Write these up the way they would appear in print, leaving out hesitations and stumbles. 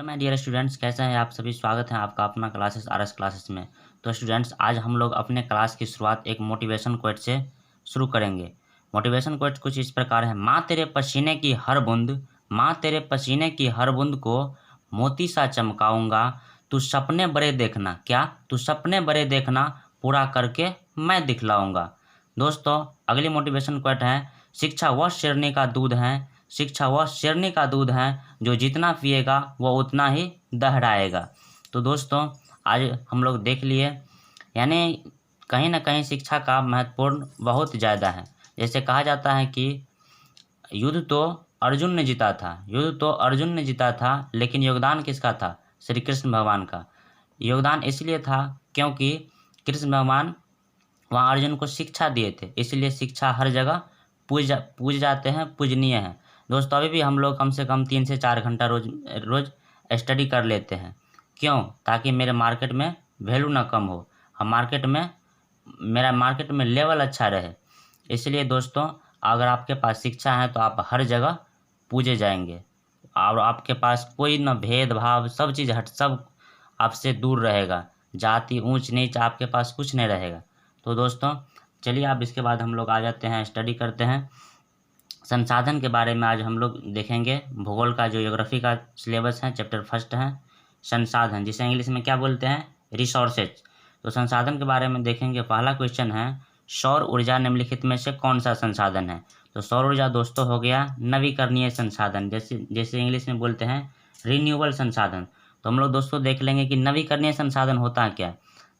Hello my dear students, कैसे हैं आप सभी। स्वागत है आपका अपना क्लासेस आरएस क्लासेस में। तो स्टूडेंट्स, आज हम लोग अपने क्लास की शुरुआत एक मोटिवेशन कोट से शुरू करेंगे। मोटिवेशन कोट कुछ इस प्रकार है। माँ तेरे पसीने की हर बूंद, माँ तेरे पसीने की हर बूंद को मोती सा चमकाऊंगा। तू सपने बड़े देखना, क्या तू सपने बड़े देखना, पूरा करके मैं दिखलाऊंगा। दोस्तों, अगली मोटिवेशन कोट है। शिक्षा वह शेरनी का दूध है, शिक्षा वह शेरनी का दूध है, जो जितना पिएगा वो उतना ही दहड़ाएगा। तो दोस्तों, आज हम लोग देख लिए, यानी कहीं ना कहीं शिक्षा का महत्वपूर्ण बहुत ज़्यादा है। जैसे कहा जाता है कि युद्ध तो अर्जुन ने जीता था, युद्ध तो अर्जुन ने जीता था, लेकिन योगदान किसका था? श्री कृष्ण भगवान का। योगदान इसलिए था क्योंकि कृष्ण भगवान वहाँ अर्जुन को शिक्षा दिए थे, इसलिए शिक्षा हर जगह पूज जाते हैं, पूजनीय है। दोस्तों, अभी भी हम लोग कम से कम 3 से 4 घंटा रोज रोज स्टडी कर लेते हैं। क्यों? ताकि मेरे मार्केट में वैल्यू ना कम हो, हम मार्केट में मेरा मार्केट में लेवल अच्छा रहे। इसलिए दोस्तों, अगर आपके पास शिक्षा है तो आप हर जगह पूजे जाएंगे और आपके पास कोई न भेदभाव, सब चीज़ सब आपसे दूर रहेगा। जाति ऊंच नीच आपके पास कुछ नहीं रहेगा। तो दोस्तों, चलिए अब इसके बाद हम लोग आ जाते हैं, स्टडी करते हैं। संसाधन के बारे में आज हम लोग देखेंगे। भूगोल का जो ज्योग्राफी का सिलेबस है, चैप्टर फर्स्ट है संसाधन, जिसे इंग्लिश में क्या बोलते हैं? रिसोर्सेज। तो संसाधन के बारे में देखेंगे। पहला क्वेश्चन है, सौर ऊर्जा निम्नलिखित में से कौन सा संसाधन है? तो सौर ऊर्जा दोस्तों हो गया नवीकरणीय संसाधन, जैसे जैसे इंग्लिश में बोलते हैं रिन्यूएबल संसाधन। तो हम लोग दोस्तों देख लेंगे कि नवीकरणीय संसाधन होता है क्या।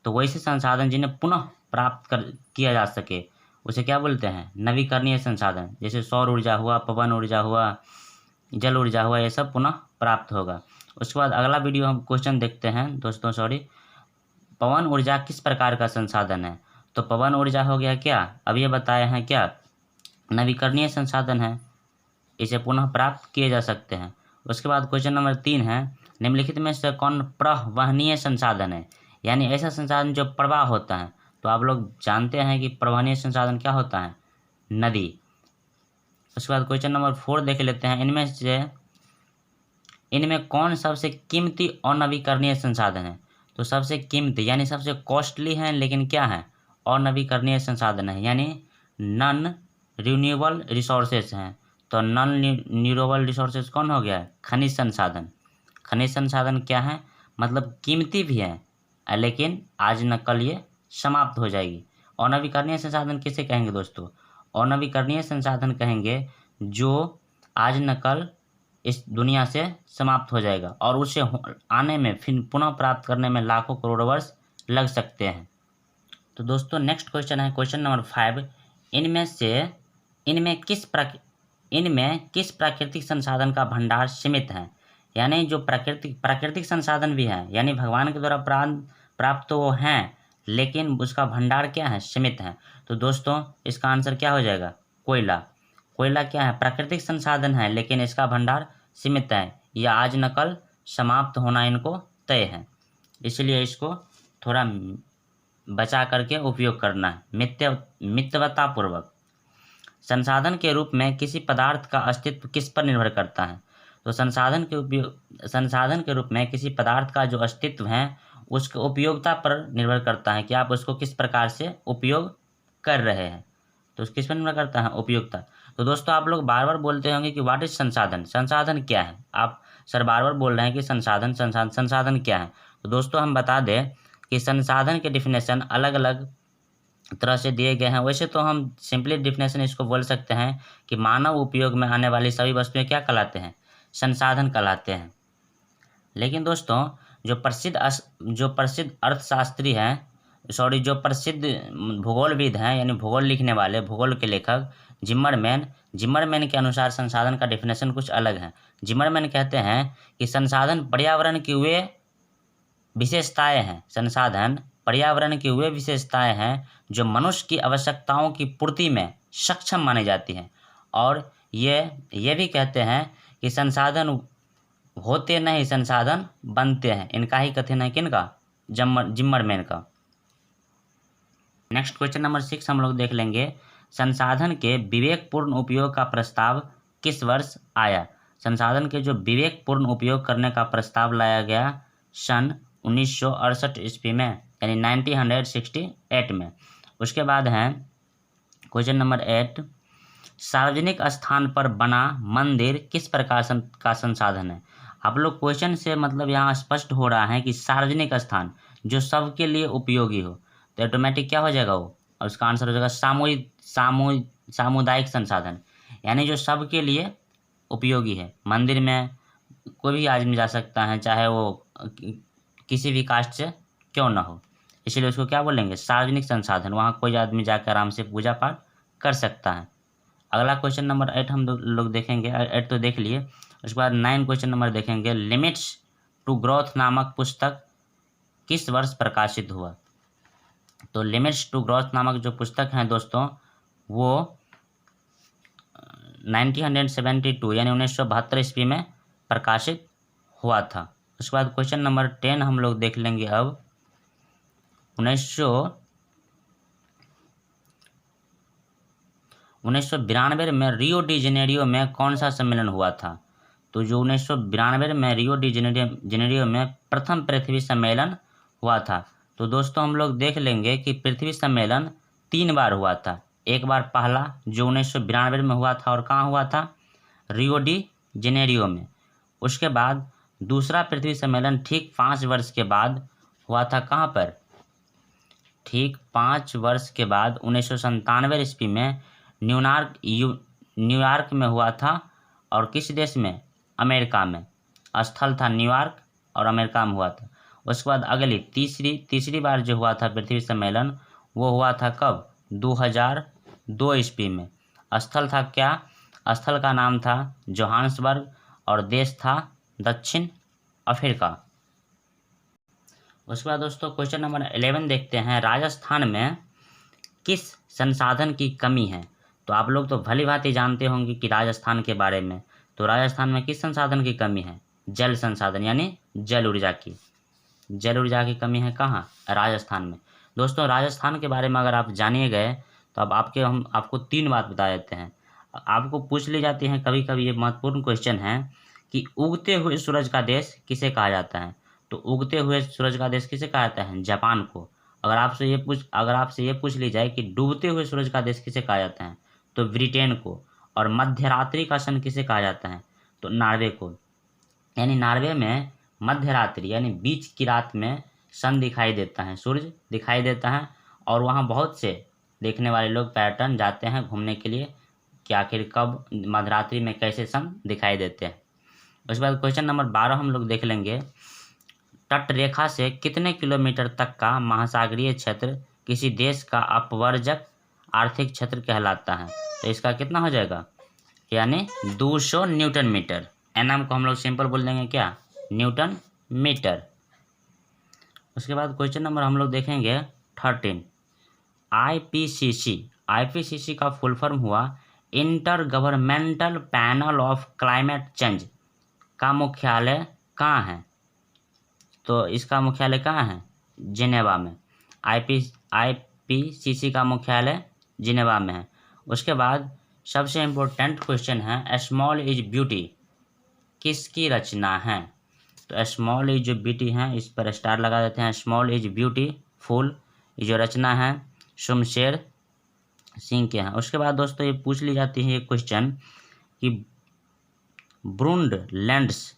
तो वैसे संसाधन जिन्हें पुनः प्राप्त किया जा सके, उसे क्या बोलते हैं? नवीकरणीय संसाधन। जैसे सौर ऊर्जा हुआ, पवन ऊर्जा हुआ, जल ऊर्जा हुआ, ये सब पुनः प्राप्त होगा। उसके बाद अगला वीडियो हम क्वेश्चन देखते हैं दोस्तों, पवन ऊर्जा किस प्रकार का संसाधन है? तो पवन ऊर्जा हो गया क्या, अब ये बताए हैं क्या, नवीकरणीय संसाधन है, इसे पुनः प्राप्त किए जा सकते हैं। उसके बाद क्वेश्चन नंबर 3 है, निम्नलिखित में से कौन प्रवहनीय संसाधन है? यानी ऐसा संसाधन जो प्रवाह होता है। तो आप लोग जानते हैं कि प्रवहनीय संसाधन क्या होता है? नदी। उसके बाद क्वेश्चन नंबर 4 देख लेते हैं। इनमें कौन सबसे कीमती और नवीकरणीय संसाधन है? तो सबसे कीमती यानी सबसे कॉस्टली है, लेकिन क्या है? और नवीकरणीय संसाधन है, यानी नॉन रिन्यूएबल रिसोर्सेज हैं। तो नॉन रिन्यूएबल रिसोर्सेज कौन हो गया? खनिज संसाधन। खनिज संसाधन क्या है? मतलब कीमती भी है, लेकिन आज न कल ये समाप्त हो जाएगी। और नवीकरणीय संसाधन किसे कहेंगे दोस्तों? और नवीकरणीय संसाधन कहेंगे जो आज न कल इस दुनिया से समाप्त हो जाएगा और उसे आने में फिर पुनः प्राप्त करने में लाखों करोड़ वर्ष लग सकते हैं। तो दोस्तों, नेक्स्ट क्वेश्चन है क्वेश्चन नंबर 5। इनमें किस प्राकृतिक संसाधन का भंडार सीमित है? यानी जो प्राकृतिक संसाधन भी है, यानी भगवान के द्वारा प्राप्त तो वो हैं, लेकिन उसका भंडार क्या है? सीमित है। तो दोस्तों, इसका आंसर क्या हो जाएगा? कोयला। कोयला क्या है? प्राकृतिक संसाधन है, लेकिन इसका भंडार सीमित है, या आज न कल समाप्त होना इनको तय है। इसलिए इसको थोड़ा बचा करके उपयोग करना है मितव्यतापूर्वक। संसाधन के रूप में किसी पदार्थ का अस्तित्व किस पर निर्भर करता है? तो संसाधन के रूप में किसी पदार्थ का जो अस्तित्व है, उसके उपयोगिता पर निर्भर करता है कि आप उसको किस प्रकार से उपयोग कर रहे हैं। तो किस पर निर्भर करता है? उपयोगिता। तो दोस्तों, आप लोग बार बार बोलते होंगे कि व्हाट इज संसाधन, संसाधन क्या है? आप सर बार बार बोल रहे हैं कि संसाधन क्या है। तो दोस्तों, हम बता दें कि संसाधन के डिफिनेशन अलग अलग तरह से दिए गए हैं। वैसे तो हम सिंपली डिफिनेशन इसको बोल सकते हैं कि मानव उपयोग में आने वाली सभी वस्तुएं क्या कहलाते हैं? संसाधन कहलाते हैं। लेकिन दोस्तों, जो प्रसिद्ध अर्थशास्त्री हैं, जो प्रसिद्ध भूगोलविद हैं, यानी भूगोल लिखने वाले, भूगोल के लेखक जिमरमैन के अनुसार संसाधन का डिफिनेशन कुछ अलग है। जिमरमैन कहते हैं कि संसाधन पर्यावरण की वे विशेषताएं हैं, संसाधन पर्यावरण की वे विशेषताएं हैं जो मनुष्य की आवश्यकताओं की पूर्ति में सक्षम मानी जाती हैं। और ये भी कहते हैं कि संसाधन होते नहीं, संसाधन बनते हैं। इनका ही कथन है, किनका? जिमरमैन का। नेक्स्ट क्वेश्चन नंबर 6 हम लोग देख लेंगे। संसाधन के विवेकपूर्ण उपयोग का प्रस्ताव किस वर्ष आया? संसाधन के जो विवेकपूर्ण उपयोग करने का प्रस्ताव लाया गया सन 1968 ईस्वी में, यानी 1968 में। उसके बाद है क्वेश्चन नंबर 8, सार्वजनिक स्थान पर बना मंदिर किस प्रकार का संसाधन है। आप लोग क्वेश्चन से मतलब यहाँ स्पष्ट हो रहा है कि सार्वजनिक स्थान जो सबके लिए उपयोगी हो, तो ऑटोमेटिक क्या हो जाएगा वो, और उसका आंसर हो जाएगा सामुदायिक संसाधन, यानी जो सबके लिए उपयोगी है। मंदिर में कोई भी आदमी जा सकता है, चाहे वो किसी भी कास्ट से क्यों ना हो, इसीलिए उसको क्या बोलेंगे, सार्वजनिक संसाधन। वहाँ कोई आदमी जाकर आराम से पूजा पाठ कर सकता है। अगला क्वेश्चन नंबर 8 हम लोग देखेंगे, 8 तो देख लिए। उसके बाद 9 क्वेश्चन नंबर देखेंगे, लिमिट्स टू ग्रोथ नामक पुस्तक किस वर्ष प्रकाशित हुआ। तो लिमिट्स टू ग्रोथ नामक जो पुस्तक है दोस्तों, वो 1972 यानी 1972 ईस्वी में प्रकाशित हुआ था। उसके बाद क्वेश्चन नंबर 10 हम लोग देख लेंगे अब। 1992 में रियो डी जेनेरियो में कौन सा सम्मेलन हुआ था। तो जो 1992 में रियो डी जेनेरियो में प्रथम पृथ्वी सम्मेलन हुआ था। तो दोस्तों हम लोग देख लेंगे कि पृथ्वी सम्मेलन 3 बार हुआ था। एक बार पहला जो 1992 में हुआ था, और कहाँ हुआ था, रियो डी जेनेरियो में। उसके बाद दूसरा पृथ्वी सम्मेलन ठीक 5 वर्ष के बाद हुआ था, कहाँ पर, ठीक 5 वर्ष के बाद 1997 ईस्वी में न्यूयॉर्क में हुआ था। और किस देश में, अमेरिका में। स्थल था न्यूयॉर्क और अमेरिका में हुआ था। उसके बाद अगली तीसरी बार जो हुआ था पृथ्वी सम्मेलन, वो हुआ था कब, 2002 ईस्वी में। स्थल था क्या, स्थल का नाम था जोहान्सबर्ग और देश था दक्षिण अफ्रीका। उसके बाद दोस्तों क्वेश्चन नंबर 11 देखते हैं, राजस्थान में किस संसाधन की कमी है। तो आप लोग तो भली भांति जानते होंगे कि राजस्थान के बारे में। तो राजस्थान में किस संसाधन की कमी है, जल संसाधन, यानी जल ऊर्जा की कमी है। कहाँ, राजस्थान में। दोस्तों राजस्थान के बारे में अगर आप जानिए गए तो अब हम आपको 3 बात बता देते हैं। आपको पूछ ली जाती है कभी कभी, ये महत्वपूर्ण क्वेश्चन है कि उगते हुए सूरज का देश किसे कहा जाता है। तो उगते हुए सूरज का देश किसे कहा जाता है, जापान को। अगर आपसे ये पूछ ली जाए कि डूबते हुए सूरज का देश किसे कहा जाता है, तो ब्रिटेन को। और मध्यरात्रि का सन किसे कहा जाता है, तो नॉर्वे को। यानी नॉर्वे में मध्यरात्रि यानी बीच की रात में सन दिखाई देता है, सूरज दिखाई देता है। और वहाँ बहुत से देखने वाले लोग पर्यटन जाते हैं घूमने के लिए कि आखिर कब मध्यरात्रि में कैसे सन दिखाई देते हैं। उसके बाद क्वेश्चन नंबर 12 हम लोग देख लेंगे, तट रेखा से कितने किलोमीटर तक का महासागरीय क्षेत्र किसी देश का अपवर्जक आर्थिक क्षेत्र कहलाता है। तो इसका कितना हो जाएगा, यानी 200 न्यूटन मीटर। एनएम को हम लोग सिंपल बोल देंगे क्या, न्यूटन मीटर। उसके बाद क्वेश्चन नंबर हम लोग देखेंगे 13, आईपीसीसी का फुल फॉर्म हुआ inter governmental panel of climate change का मुख्यालय कहाँ है। तो इसका मुख्यालय कहाँ है, जिनेवा में। आईपीसीसी का मुख्यालय जिनेवा में है। उसके बाद सबसे इम्पोर्टेंट क्वेश्चन है, स्मॉल इज ब्यूटी किसकी रचना है। तो स्मॉल इज जो ब्यूटी है, इस पर स्टार लगा देते हैं। स्मॉल इज ब्यूटीफुल ये जो रचना है शमशेर सिंह के हैं। उसके बाद दोस्तों ये पूछ ली जाती है ये क्वेश्चन कि ब्रूंडलैंड्स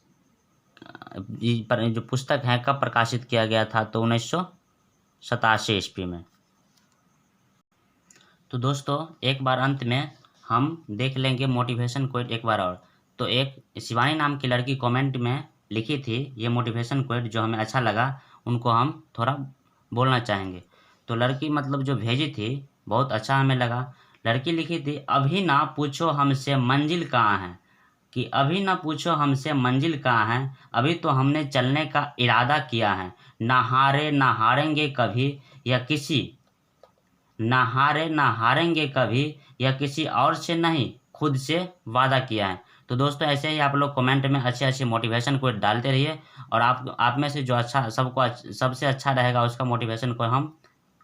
पर जो पुस्तक है कब प्रकाशित किया गया था। तो 1987 ईस्वी में। तो दोस्तों एक बार अंत में हम देख लेंगे मोटिवेशन कोट एक बार और। तो एक शिवानी नाम की लड़की कमेंट में लिखी थी ये मोटिवेशन कोट, जो हमें अच्छा लगा, उनको हम थोड़ा बोलना चाहेंगे। तो लड़की मतलब जो भेजी थी बहुत अच्छा हमें लगा। लड़की लिखी थी, अभी ना पूछो हमसे मंजिल कहाँ है, कि अभी ना पूछो हमसे मंजिल कहाँ है, अभी तो हमने चलने का इरादा किया है। ना हारेंगे कभी या किसी और से नहीं, खुद से वादा किया है। तो दोस्तों ऐसे ही आप लोग कमेंट में अच्छे मोटिवेशन को डालते रहिए, और आप में से जो अच्छा सबसे अच्छा रहेगा उसका मोटिवेशन को हम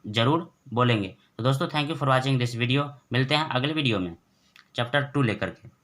जरूर बोलेंगे। तो दोस्तों thank you for watching this video. मिलते हैं अगले वीडियो में चैप्टर 2 लेकर के।